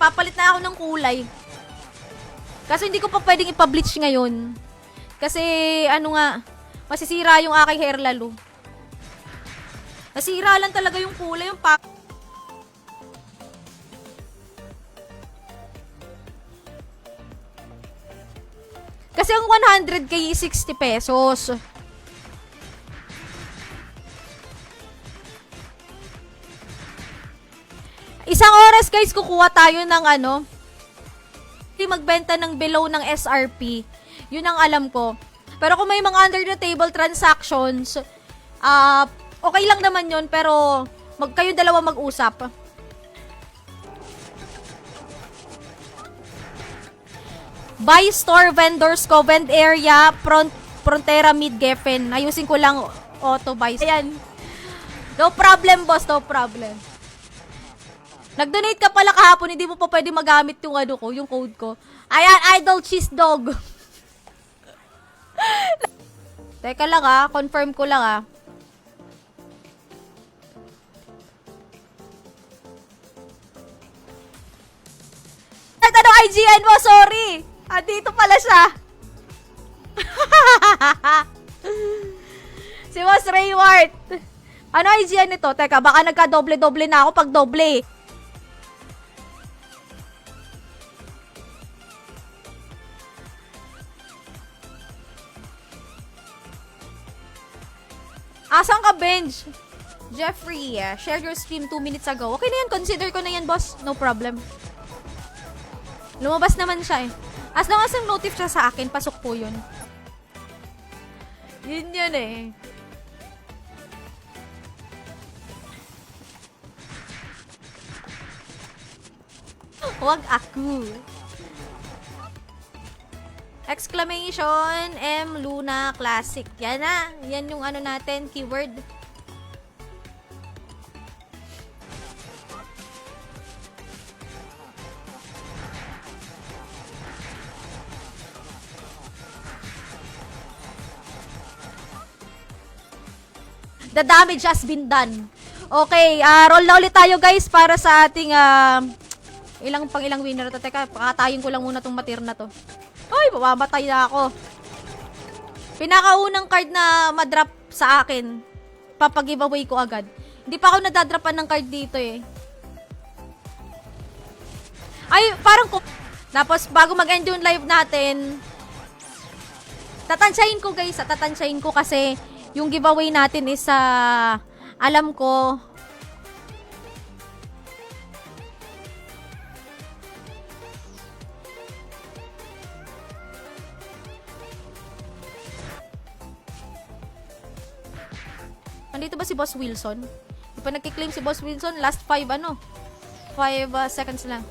Nagpapalit na ako ng kulay. Kasi hindi ko pa pwedeng ipa-bleach ngayon. Kasi, ano nga, masisira yung aking hair lalo. Nasira lang talaga yung kulay, yung pack. Kasi ang 100k is 60 pesos. Isang oras guys, kukuha tayo ng ano, magbenta ng below ng SRP. Yun ang alam ko. Pero kung may mga under the table transactions, okay lang naman yun, pero kayo dalawa mag-usap. Buy store vendors ko, vend area, Frontera Mid Geffen. Ayusin ko lang auto buy. Ayan. No problem, boss. No problem. Nag-donate ka pala kahapon, hindi mo pa pwede magamit yung ano ko, yung code ko. Ayan, Idol Cheese Dog. Teka lang confirm ko lang Ano IGN mo? Sorry. Dito pala siya. Si Boss Raywart. Ano IGN nito? Teka, baka nagka-doble-doble na ako pag doble. Asan ka, Benj? Jeffrey, share your stream 2 minutes ago. Okay na yan, consider ko na yan, boss. No problem. Lumabas naman siya As long as ang notif siya sa akin, pasok po yun. Yun Huwag ako. Exclamation M Luna Classic. Yan na. Yan yung ano natin, keyword. The damage has been done. Okay, roll na ulit tayo guys para sa ating ilang winner to. Teka, pakatayin ko lang muna tong matir na to. Ay, mamamatay na ako. Pinakaunang card na madrop sa akin, papag-giveaway ko agad. Hindi pa ako nadadropan ng card dito Ay, parang ko. Tapos, bago mag-end yung live natin, tatansyahin ko guys, tatansyahin ko kasi yung giveaway natin is alam ko, nandito ba si Boss Wilson? Di pa nagkiklaim si Boss Wilson. Last 5 seconds lang.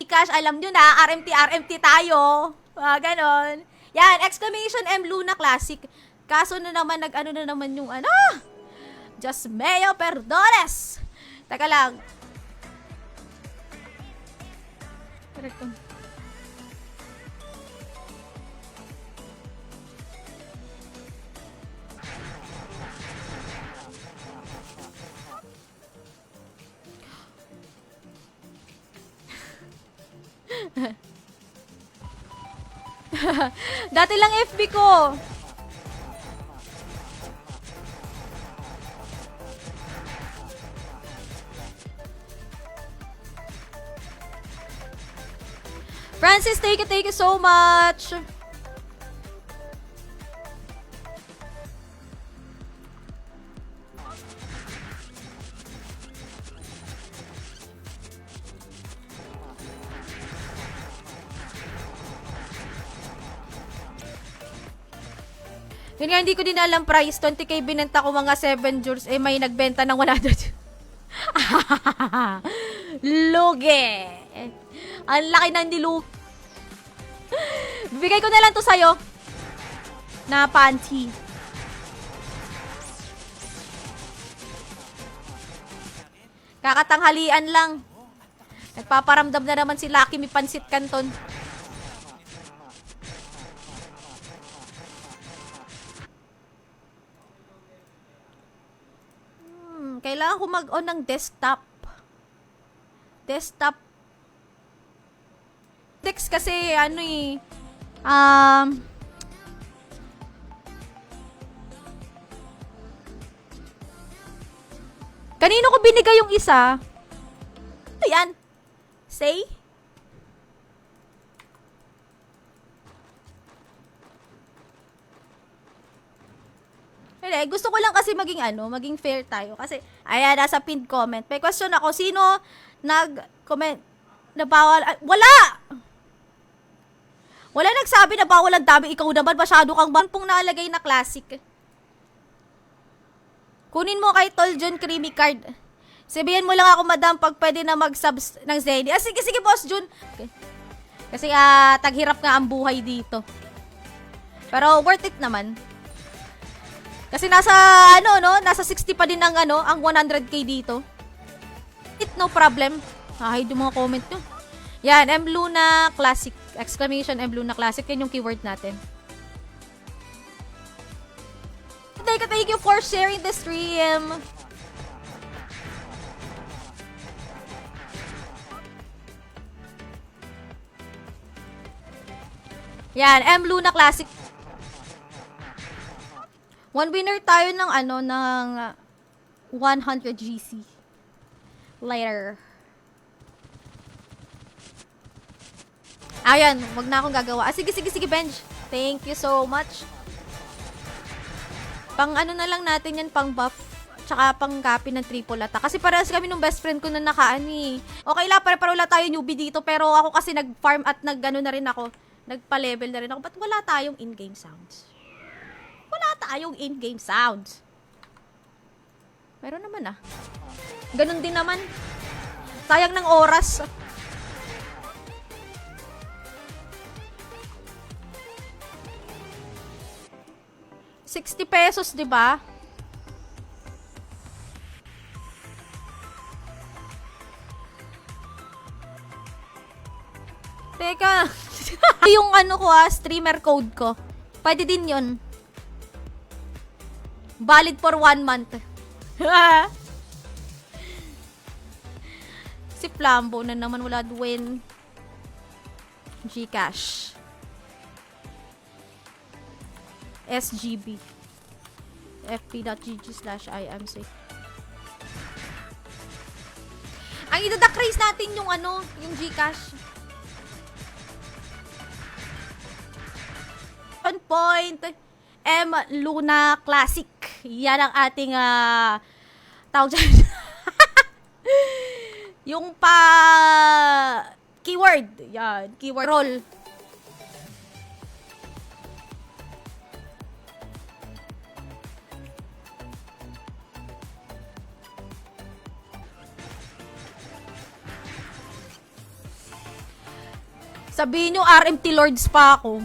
Cash, alam nyo na, RMT tayo. Ganon. Yan, exclamation M Luna Classic. Kaso na naman, nag-ano na naman yung Just Meo Perdones. Teka lang. Dati lang FB ko. Francis, thank you so much. Yun nga, hindi ko din alam price. 20k binenta ko mga 7 jewels. May nagbenta ng 100. Lugi. Ang laki ng nilugi. Bibigay ko na lang to sa'yo. Na panty. Kakatanghalian lang. Nagpaparamdam na naman si Lucky may pansit canton. Kailangan ko mag-on ng desktop. Desktop. Text kasi, ano eh, kanino ko binigay yung isa? Ayan. Say? Hindi, gusto ko lang kasi maging fair tayo. Kasi, ayan, nasa pinned comment. May question ako, sino nag-comment na bawal? Wala! Wala nagsabi na bawal ang dami. Ikaw naman, masyado kang pong nalagay na classic. Kunin mo kay Tol Jun Creamy Card. Sabihin mo lang ako, madam, pag pwede na mag-subs ng Zeddy. Sige, Boss Jun. Okay. Kasi, taghirap nga ang buhay dito. Pero, worth it naman. Kasi nasa 60 pa din ang 100k dito. No problem. Hide yung mga comment nyo. Yan, M Luna Classic. Exclamation M Luna Classic. Yan yung keyword natin. Thank you for sharing the stream. Yan, M Luna Classic. One winner tayo ng ng 100 GC. Later. Ayan, wag na akong gagawa. Sige, Benj. Thank you so much. Pang na lang natin yan, pang buff. Tsaka pang copy ng triple attack. Kasi parehas kami nung best friend ko na nakaani. Okay lang, pare-pareho tayo newbie dito. Pero ako kasi nag-farm at na rin ako. Nagpa-level na rin ako. Ba't wala tayong in-game sounds? Wala tayong in-game sounds. Meron naman Ganun din naman. Sayang ng oras. ₱60, 'di ba? Teka. Yung ko streamer code ko. Pwede din 'yon. Valid for 1 month. Si Flambo na naman, wala Dwayne. Gcash. SGB. fp.gg/imc. Ang idadakrace natin yung yung Gcash. 1 point. M Luna Classic. Yan ang ating tawag dyan. Yung keyword. Yan, keyword roll. Sabihin nyo, RMT Lords pa ako.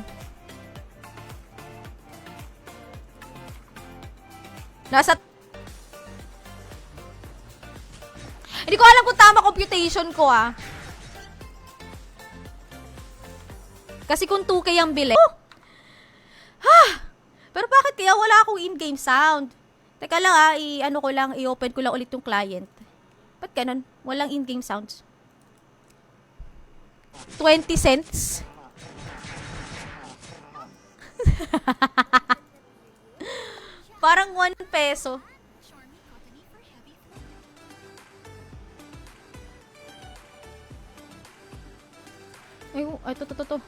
Hindi ko alam kung tama computation ko Kasi kung 2K ang bili. Pero bakit kaya wala akong in-game sound? Teka lang i-open ko lang ulit yung client. Ba't ganun? Walang in-game sounds. 20 cents. Parang 1 peso. Ay, to.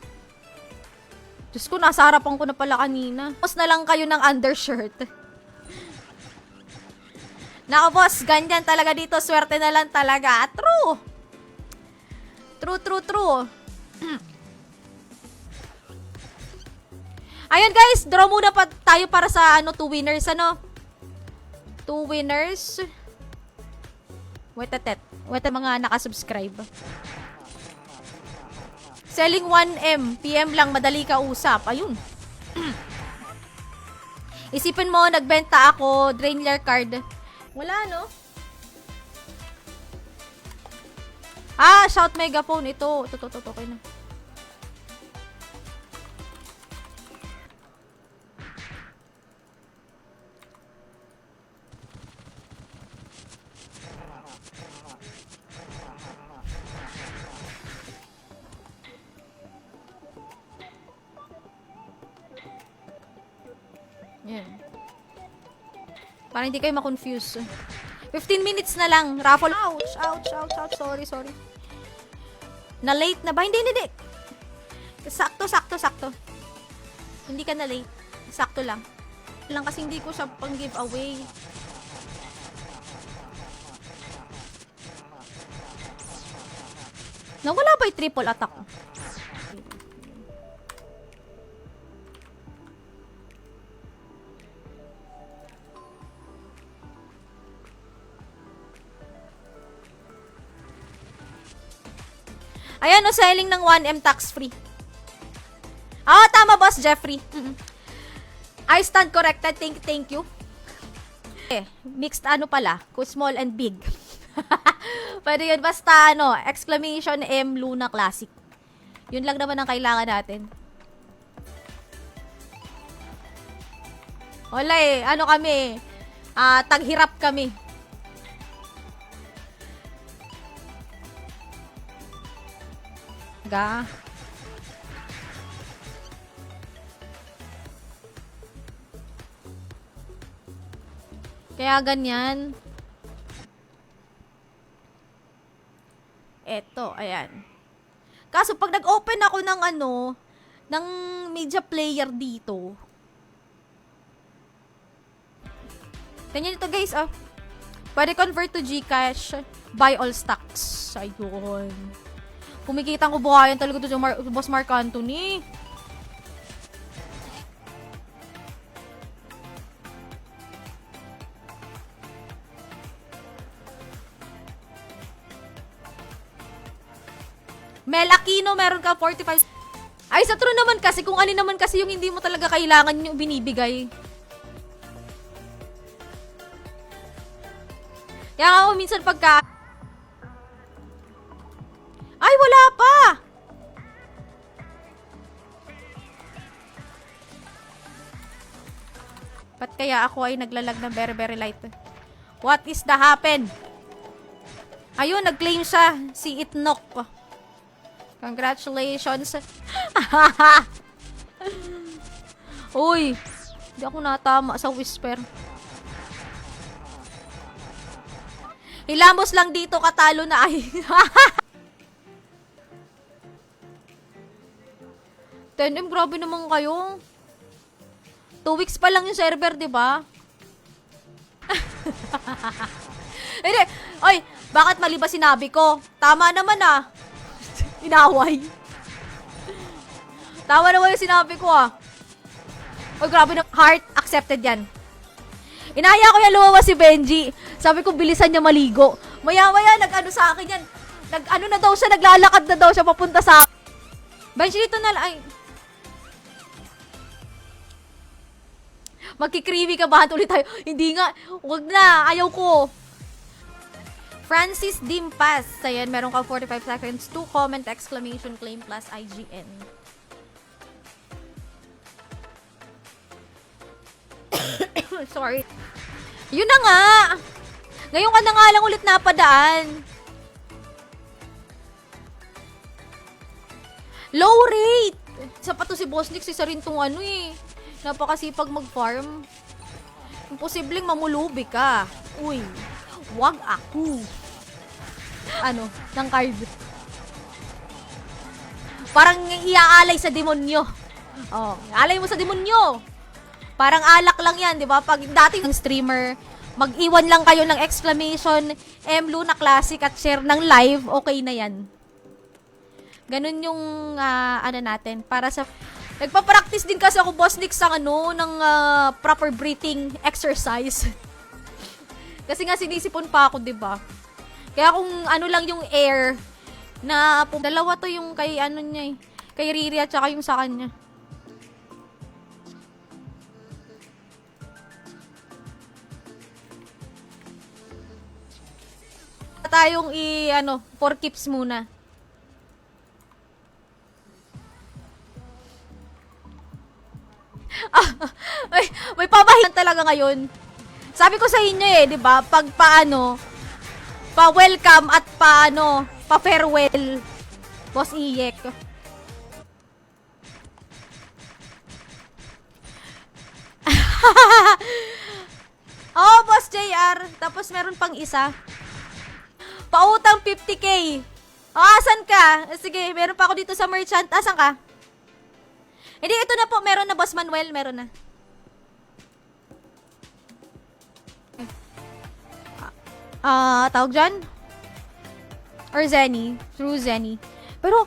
Diyos ko, nasa harapan ko na pala kanina. Tapos na lang kayo ng undershirt. Nako, boss, ganyan talaga dito. Swerte na lang talaga. True. True. Ayun guys, draw muna pa tayo para sa 2 winners 2 winners. Wait mga nakasubscribe. Selling 1M, PM lang, madali ka usap. Ayun. Isipin mo, nagbenta ako, Drainler card. Wala, no? Shout megaphone. Ito. Okay na. Yan. Para hindi kayo ma-confuse. 15 minutes na lang. Raffle. Ouch, ouch, ouch, ouch. Sorry, sorry. Na late na ba? Hindi, hindi. Sakto, sakto, sakto. Hindi ka na late. Sakto lang. Lang kasi hindi ko siya pang giveaway. Nawala ba yung triple attack? Ayan, o, selling ng 1M tax-free. Ah, tama, Boss Jeffrey. I stand corrected. Thank you. Mixed ano pala, small and big. Pwede yun, basta ano, exclamation M Luna Classic. Yun lang naman ang kailangan natin. Wala ano kami, taghirap kami. Kaya ganyan. Eto, ayan. Kaso pag nag-open ako ng ng media player dito. Ganyan ito, guys, Pwede convert to GCash, buy all stocks. Ayun. Kumikita ko buhayan talaga to si Boss Mark Anthony. Mel Aquino, meron ka 45. Ay, sa true naman kasi, kung alin naman kasi yung hindi mo talaga kailangan yung binibigay. Kaya ako minsan pagka... Ay, wala pa! Ba't kaya ako ay naglalag ng very very light? What is the happen? Ayun, nag-claim siya. Si Itnok. Congratulations. Uy, hindi ako natama sa whisper. Hilamos lang dito, katalo na ay. 10M, grabe naman kayo. 2 weeks pa lang yung server, di ba? Hindi. Oy, bakit mali ba sinabi ko? Tama naman Inaway. Tama naman yung sinabi ko Oy, grabe na. Heart, accepted yan. Inaya ko yan lumawas si Benji. Sabi ko, bilisan niya maligo. Maya-maya, nag-ano sa akin yan. Nag-ano na daw siya, naglalakad na daw siya papunta sa... Benji, dito na lang. Ay. Magkikriwi ka ba? Ulit tayo. Hindi nga. Huwag na. Ayaw ko. Francis Dimpas. Ayan, meron ka 45 seconds to comment, exclamation, claim plus IGN. Sorry. Yun na nga. Ngayon ka na nga lang ulit napadaan. Low rate. Isa pa to si Boss Nix. Isa rin tong napakasipag mag-farm. Imposibleng mamulubi ka. Uy. Wag ako. Ng card. Parang iaalay sa demonyo. Alay mo sa demonyo. Parang alak lang yan, di ba? Pag dating streamer, mag-iwan lang kayo ng exclamation, M Luna Classic at share ng live, okay na yan. Ganun yung, natin. Para sa... Nagpa-practice din kasi ako, Boss Nick, ng proper breathing exercise. Kasi nga sinisipon pa ako, 'di ba? Kaya kung lang yung air na dalawa to yung kay niya kay Riri at saka yung sa kanya. Tayong for keeps muna. May pabahin talaga ngayon. Sabi ko sa inyo 'di ba? Pag pa-welcome at pa-farewell. Boss Iyek. Oh, Boss JR. Tapos meron pang isa. Pautang 50k. Oh, asan ka? Sige, meron pa ako dito sa merchant. Asan ka? Hindi, ito na po. Meron na, Boss Manuel. Meron na. Tawag dyan? Or Zenny. Through Zenny. Pero,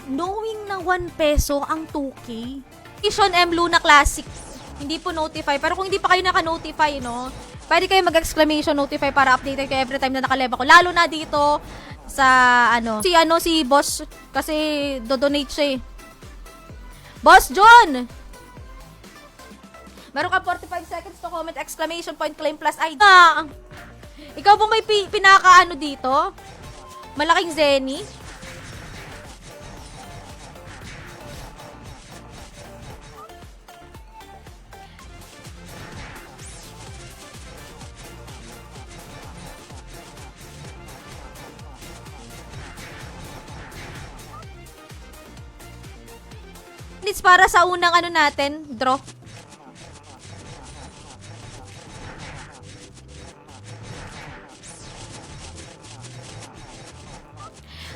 knowing na 1 peso ang 2K. Edition M Luna Classic. Hindi po notify. Pero kung hindi pa kayo naka-notify, no? Pwede kayo mag-exclamation notify para updated kayo every time na nakaleb ako. Lalo na dito sa, si Boss. Kasi, do-donate siya eh. Boss John! Meron ka 45 seconds to comment, exclamation point, claim plus ID. Ikaw ba may pinaka dito? Malaking Zenny? It's para sa unang natin, draw.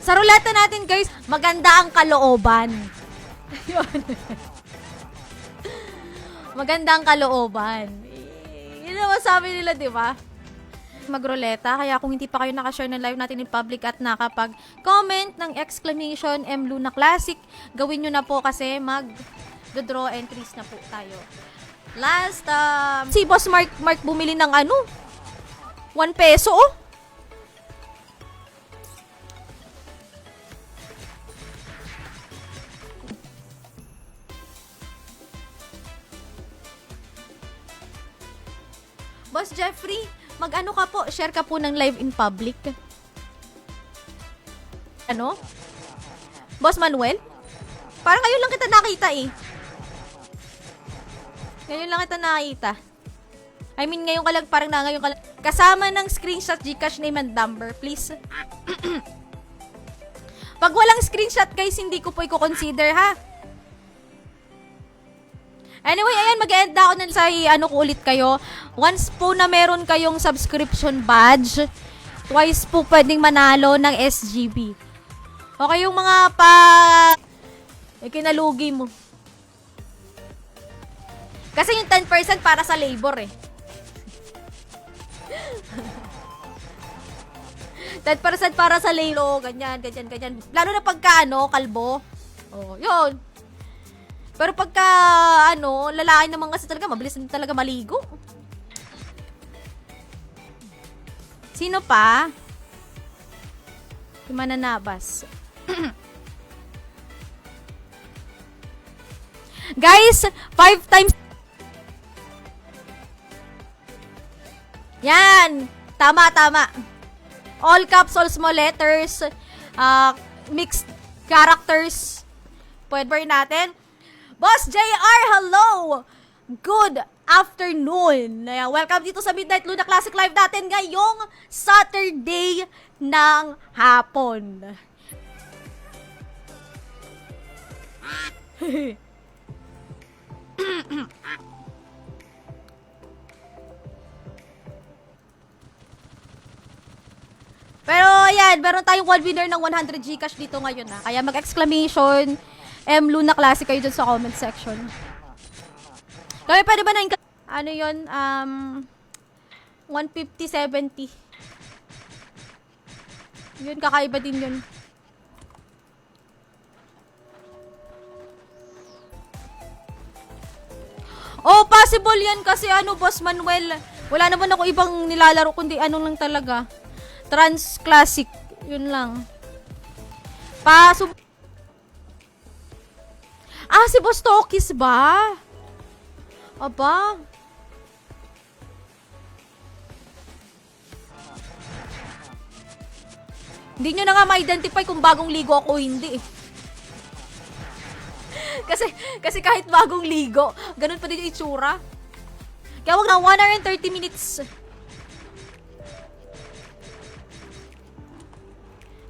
Sa ruleta natin, guys, maganda ang kalooban. Maganda ang kalooban. Yun naman sabi nila, di ba? Magruleta. Kaya kung hindi pa kayo nakashare ng live natin in public at nakapag-comment ng exclamation M Luna Classic, gawin nyo na po kasi mag-draw entries na po tayo. Last, si Boss Mark bumili ng 1 peso, oh. Boss Jeffrey, mag-ano ka po, share ka po ng live in public. Ano? Boss Manuel? Parang ngayon lang kita nakita eh. Ngayon lang kita nakita. I mean, ngayon ka lang, parang ngayon ka lang. Kasama ng screenshot, Gcash name and number, please. Pag walang screenshot, guys, hindi ko po i-consider, ha? Anyway, ayan, mag-end ako na sa ko ulit kayo. Once po na meron kayong subscription badge, twice po pwedeng manalo ng SGB. Okay, yung mga kinalugi mo. Kasi yung 10% para sa labor eh. 10% para sa labor, ganyan. Lalo na pagka kalbo. Oh, yun. Pero pagka, lalaki naman kasi talaga, mabilis na talaga maligo. Sino pa? Yung mananabas. Guys, 5 times. Yan. Tama. All caps, all small letters. Mixed characters. Pwede natin. Boss JR, hello! Good afternoon! Welcome dito sa Midnight Luna Classic Live natin ngayong Saturday ng hapon. Pero ayan, meron tayong one winner ng 100 Gcash dito ngayon na. Kaya mag-exclamation M Luna Classic kayo dyan sa comment section. Kaya pwede ba na yun? 150-70. Yun, kakaiba din yun. Oh, possible yan kasi Boss Manuel. Wala naman ako ibang nilalaro kundi lang talaga. Trans Classic. Yun lang. Si Boss Tokis ba? Aba. Hindi nyo na nga ma-identify kung bagong ligo ako hindi eh. kasi kahit bagong ligo, ganun pa din yung itsura. Kaya wag na 1 hour and 30 minutes.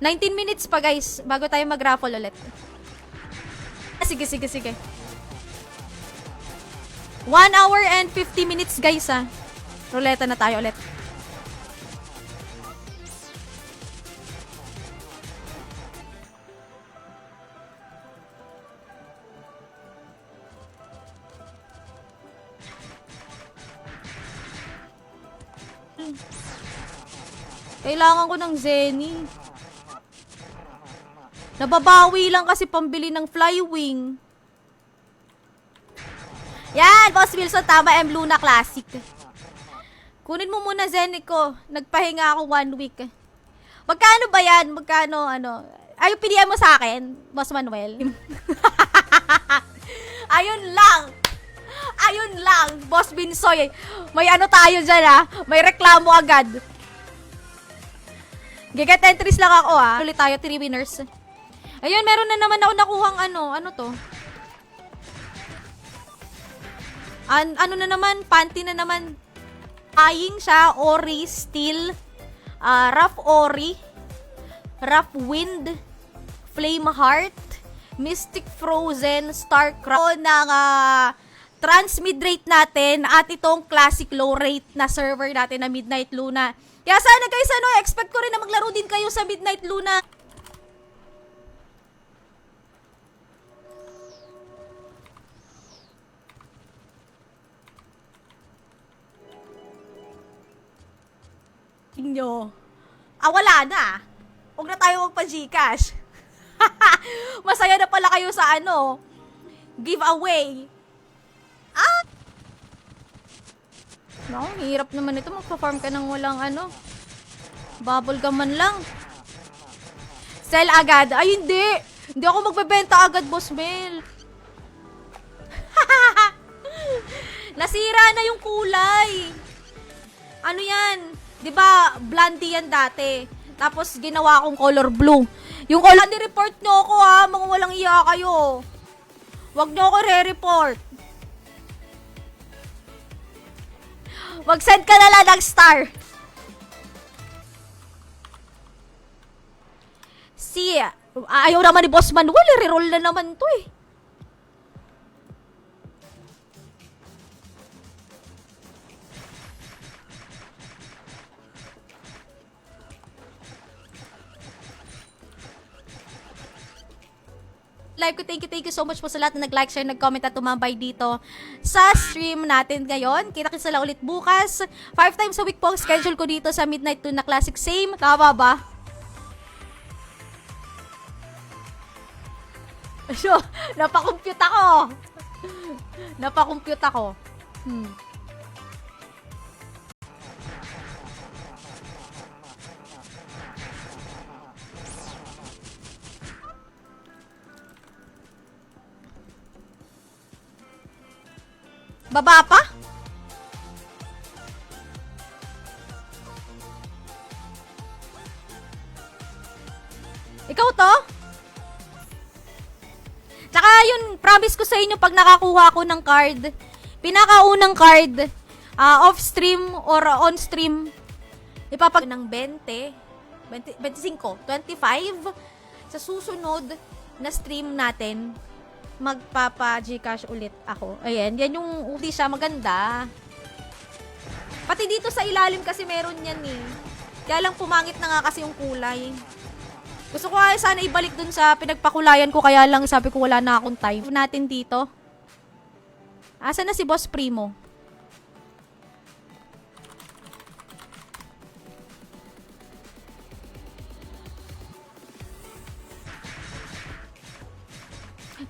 19 minutes pa guys, bago tayo mag-raffle ulit. Sige. 1 hour and 50 minutes, guys, ah. Ruleta na tayo ulit. Kailangan ko ng Zenny. Nababawi lang kasi pambili ng Flywing. Yan, Boss Wilson, tama, M. Luna Classic. Kunin mo muna Zenny ko. Nagpahinga ako 1 week. Magkano ba yan? Magkano, ano? Ay, pinili mo sa akin, Boss Manuel. Ayun lang. Ayun lang, Boss Binsoy. May ano tayo dyan, ha? May reklamo agad. Giget entries lang ako, ha? Ulit tayo, 3 winners. Ayun, meron na naman ako nakuhang ano to? Ano na naman, panty na naman. Aying siya, Ori, Steel, Rough Ori, Rough Wind, Flame Heart, Mystic Frozen, Starcraft ng transmid rate natin at itong classic low rate na server natin na Midnight Luna. Kaya sana guys, expect ko rin na maglaro din kayo sa Midnight Luna. Nyo. Wala na. Huwag na tayo magpa-Gcash. Masaya na pala kayo sa giveaway. No, hirap naman ito. Magpa-farm ka ng walang bubble gum man lang. Sell agad. Ay, hindi. Hindi ako magbebenta agad, Boss Mel. Nasira na yung kulay. Ano yan? 'Di ba, blondie yan dati. Tapos ginawa kong color blue. Yung color, ni-report nyo ako, ha, mga walang iya kayo. Wag nyo ako re-report. Mag-send ka na lang ng star. Ayaw naman ni Boss Manuel, re-roll na naman to eh. Live ko, thank you so much po sa lahat na nag-like, share, nag-comment at tumambay dito sa stream natin ngayon. Kita-kits na lang ulit bukas. 5 times a week po ang schedule ko dito sa Midnight Luna Classic. Same, tama ba? Asyo, napakompute ako. Napakompute ako. Baba pa? Ikaw to? Tsaka yun, promise ko sa inyo pag nakakuha ako ng card, pinakaunang card, off-stream or on-stream, ipapag ng 20, 25, 25, sa susunod na stream natin, magpapa-Gcash ulit ako. Ayan, yan yung uli siya, maganda. Pati dito sa ilalim kasi meron yan eh. Kaya lang pumangit na nga kasi yung kulay. Gusto ko ay sana ibalik dun sa pinagpakulayan ko, kaya lang sabi ko wala na akong time. Natin dito. Asa na si Boss Primo?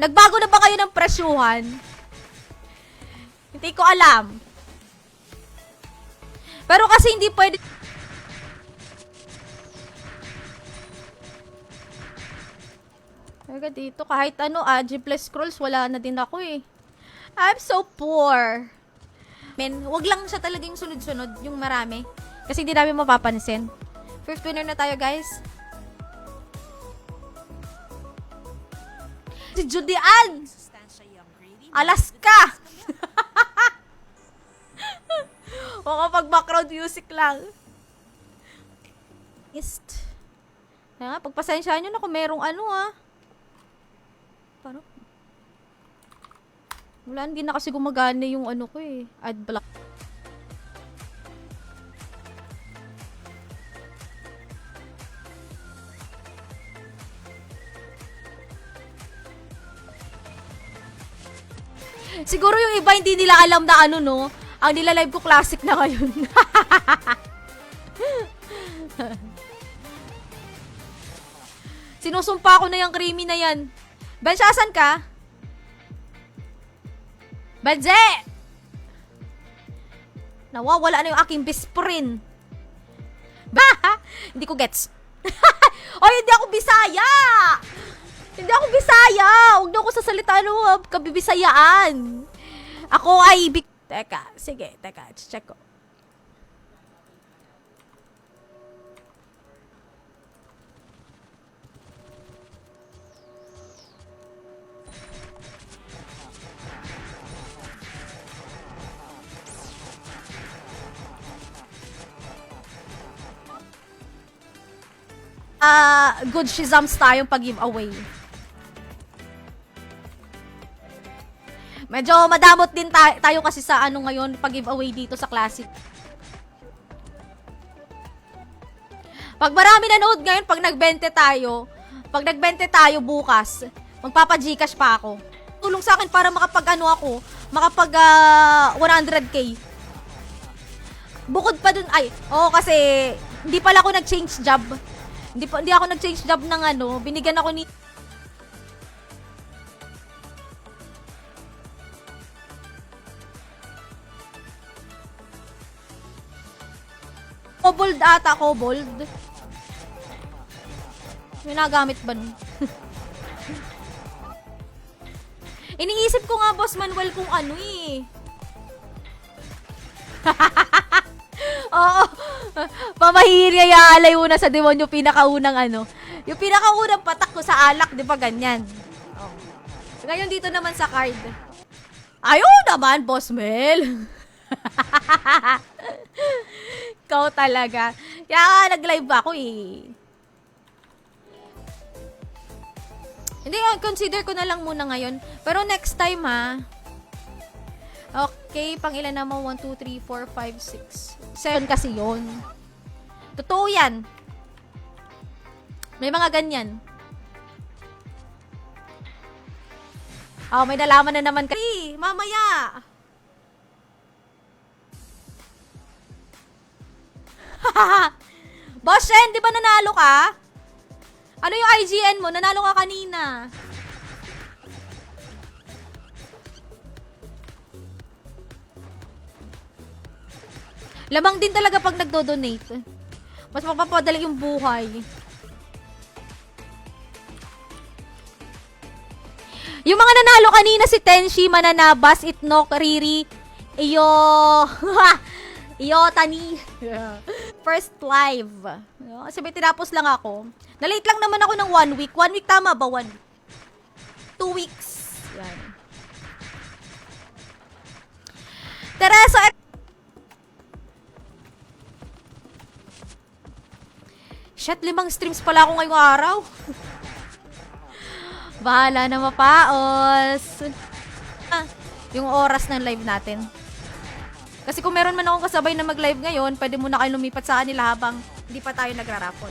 Nagbago na ba kayo ng presyuhan? Hindi ko alam. Pero kasi hindi pwede. Kaya dito, kahit G plus scrolls, wala na din ako eh. I'm so poor. Men, wag lang siya talagang sunod-sunod, yung marami. Kasi hindi namin mapapansin. First winner na tayo, guys. Si Judy Ann! Alaska! O kapag background music lang. East. Kaya nga, pagpasensyahan nyo na kung merong Paano? Wala, hindi na kasi gumagana yung ano ko eh. Ad block. Siguro yung iba hindi nila alam na ano no. Ang nila-live ko classic na ngayon. Sinusumpa ko na yung creamy na yan. Bench, asan ka? Benje! Nawawala na yung aking bisprin. Bah! Hindi ko gets. Oy, hindi ako Bisaya! Hindi ako Bisaya! Huwag na ako sasalita kabibisayaan. Ako ay Teka, sige, check ko. Good shizams tayong pag-giveaway. Medyo madamot din tayo kasi sa ano ngayon, pag-giveaway dito sa Classic. Pag marami nanood ngayon, pag nagbente tayo bukas, magpapa-Gcash pa ako. Tulong sa akin para makapag 100k. Bukod pa dun, kasi hindi pala ako nag-change job. Hindi ako nag-change job ng binigyan ako ni Kobold ata, Kobold. May nagamit ba nun? Iniisip ko nga, Boss Manuel, kung ano eh. Oo. Pamahiri ya alayo na sa demonyo pinakaunang yung pinakaunang patak ko sa alak, di ba ganyan? Oh. Ngayon dito naman sa card. Ayun naman, Boss Mel. Ikaw talaga. Kaya nag-live ako eh. Hindi, consider ko na lang muna ngayon. Pero next time ha. Okay, pang ilan naman? 1, 2, 3, 4, 5, 6. 7 kasi yun. Totoo yan. May mga ganyan. May nalaman na naman kasi. Mamaya. Boss Shen, di ba nanalo ka? Ano yung IGN mo? Nanalo ka kanina. Lamang din talaga pag nagdo-donate. Mas mapapadali yung buhay. Yung mga nanalo kanina si Tenshi, Mananabas, Itnok, Riri, Iyo, Tani. First live. Kasi may tinapos lang ako. Nalate lang naman ako ng 1 week. 1 week tama ba? 1 week. 2 weeks. Yan. Teresa, shit, 5 streams pala ako ngayong araw. Bahala na mapaos. Yung oras ng live natin. Kasi kung meron man akong kasabay na mag-live ngayon, pwede muna kayo lumipat sa kanila habang hindi pa tayo nagraraffle.